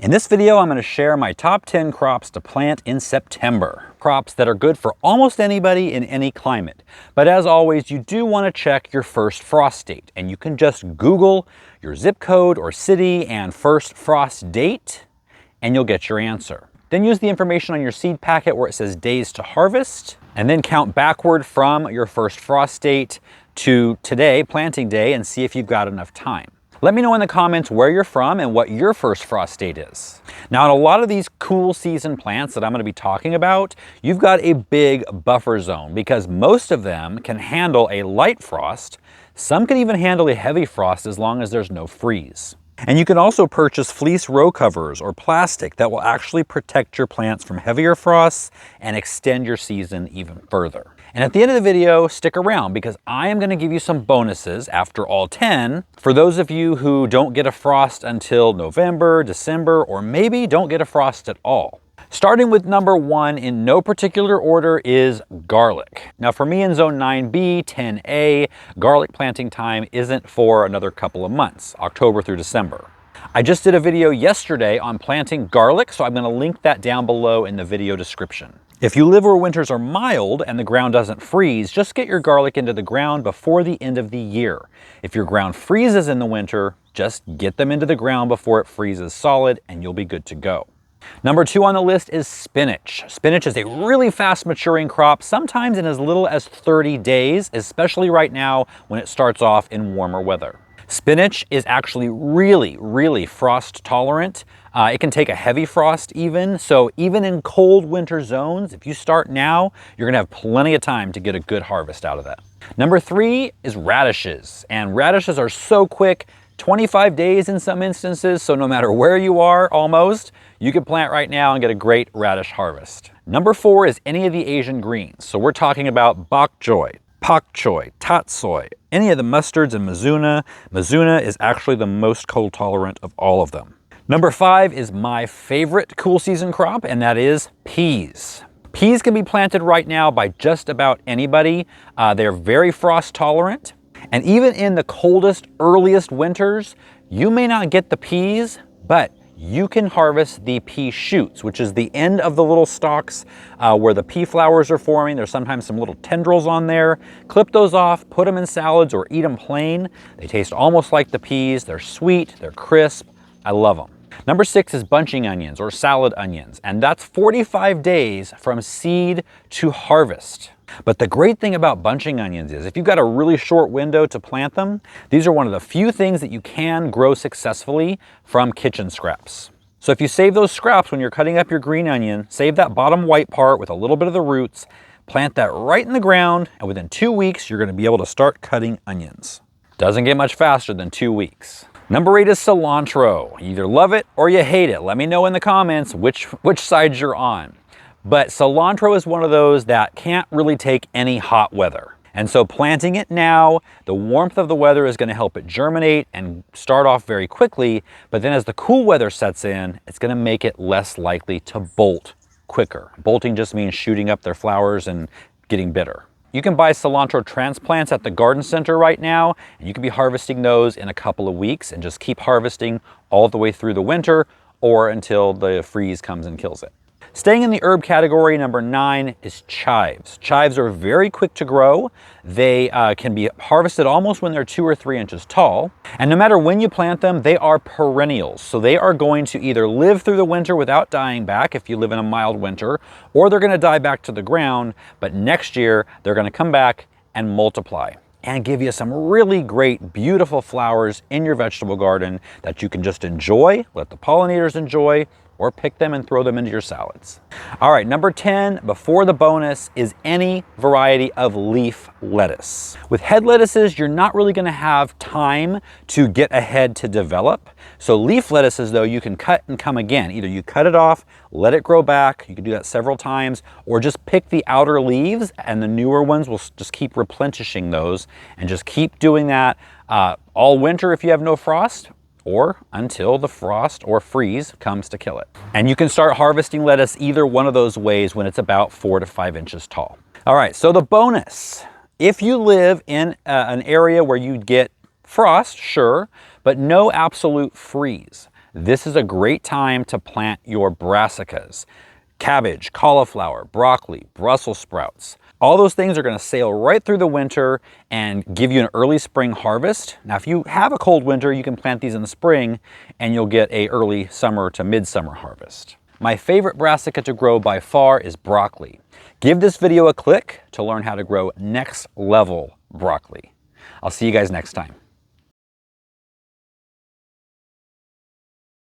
In this video, I'm going to share my top 10 crops to plant in September. Crops that are good for almost anybody in any climate. But as always, you do want to check your first frost date, and you can just Google your zip code or city and first frost date, and you'll get your answer. Then use the information on your seed packet where it says days to harvest, and then count backward from your first frost date to today, planting day, and see if you've got enough time. Let me know in the comments where you're from and what your first frost date is. Now, in a lot of these cool season plants that I'm going to be talking about, you've got a big buffer zone because most of them can handle a light frost. Some can even handle a heavy frost as long as there's no freeze. And you can also purchase fleece row covers or plastic that will actually protect your plants from heavier frosts and extend your season even further. And at the end of the video, stick around because I am going to give you some bonuses after all 10 for those of you who don't get a frost until November, December, or maybe don't get a frost at all. Starting with number 1 in no particular order is garlic. Now for me in zone 9B, 10A, garlic planting time isn't for another couple of months, October through December. I just did a video yesterday on planting garlic, so I'm going to link that down below in the video description. If you live where winters are mild and the ground doesn't freeze, just get your garlic into the ground before the end of the year. If your ground freezes in the winter, just get them into the ground before it freezes solid and you'll be good to go. Number 2 on the list is spinach. Spinach is a really fast maturing crop, sometimes in as little as 30 days, especially right now when it starts off in warmer weather. Spinach is actually really frost tolerant. It can take a heavy frost even, so even in cold winter zones, if you start now, you're gonna have plenty of time to get a good harvest out of that. Number 3 is radishes, and radishes are so quick, 25 days in some instances, so no matter where you are, almost, you can plant right now and get a great radish harvest. Number 4 is any of the Asian greens. So we're talking about bok choy, pak choy, tatsoi, any of the mustards and mizuna. Mizuna is actually the most cold tolerant of all of them. Number 5 is my favorite cool season crop, and that is peas. Peas can be planted right now by just about anybody. They're very frost tolerant. And even in the coldest, earliest winters, you may not get the peas, but you can harvest the pea shoots, which is the end of the little stalks where the pea flowers are forming. There's sometimes some little tendrils on there. Clip those off, put them in salads or eat them plain. They taste almost like the peas. They're sweet, they're crisp. I love them. Number 6 is bunching onions or salad onions, and that's 45 days from seed to harvest. But the great thing about bunching onions is if you've got a really short window to plant them, these are one of the few things that you can grow successfully from kitchen scraps. So if you save those scraps when you're cutting up your green onion, save that bottom white part with a little bit of the roots, plant that right in the ground, and within 2 weeks, you're going to be able to start cutting onions. Doesn't get much faster than 2 weeks. Number 8 is cilantro. You either love it or you hate it. Let me know in the comments which side you're on. But cilantro is one of those that can't really take any hot weather. And so planting it now, the warmth of the weather is going to help it germinate and start off very quickly. But then as the cool weather sets in, it's going to make it less likely to bolt quicker. Bolting just means shooting up their flowers and getting bitter. You can buy cilantro transplants at the garden center right now, and you can be harvesting those in a couple of weeks and just keep harvesting all the way through the winter or until the freeze comes and kills it. Staying in the herb category, number 9 is chives. Chives are very quick to grow. They can be harvested almost when they're 2 or 3 inches tall. And no matter when you plant them, they are perennials. So they are going to either live through the winter without dying back if you live in a mild winter, or they're going to die back to the ground, but next year they're going to come back and multiply and give you some really great, beautiful flowers in your vegetable garden that you can just enjoy, let the pollinators enjoy, or pick them and throw them into your salads. All right, number 10, before the bonus, is any variety of leaf lettuce. With head lettuces, you're not really gonna have time to get a head to develop. So leaf lettuces, though, you can cut and come again. Either you cut it off, let it grow back, you can do that several times, or just pick the outer leaves and the newer ones will just keep replenishing those and just keep doing that all winter if you have no frost, or until the frost or freeze comes to kill it. And you can start harvesting lettuce either one of those ways when it's about 4 to 5 inches tall. All right, so the bonus. If you live in an area where you get frost, sure, but no absolute freeze. this is a great time to plant your brassicas. Cabbage, cauliflower, broccoli, Brussels sprouts. All those things are going to sail right through the winter and give you an early spring harvest. Now, if you have a cold winter, you can plant these in the spring and you'll get a early summer to midsummer harvest. My favorite brassica to grow by far is broccoli. Give this video a click to learn how to grow next level broccoli. I'll see you guys next time.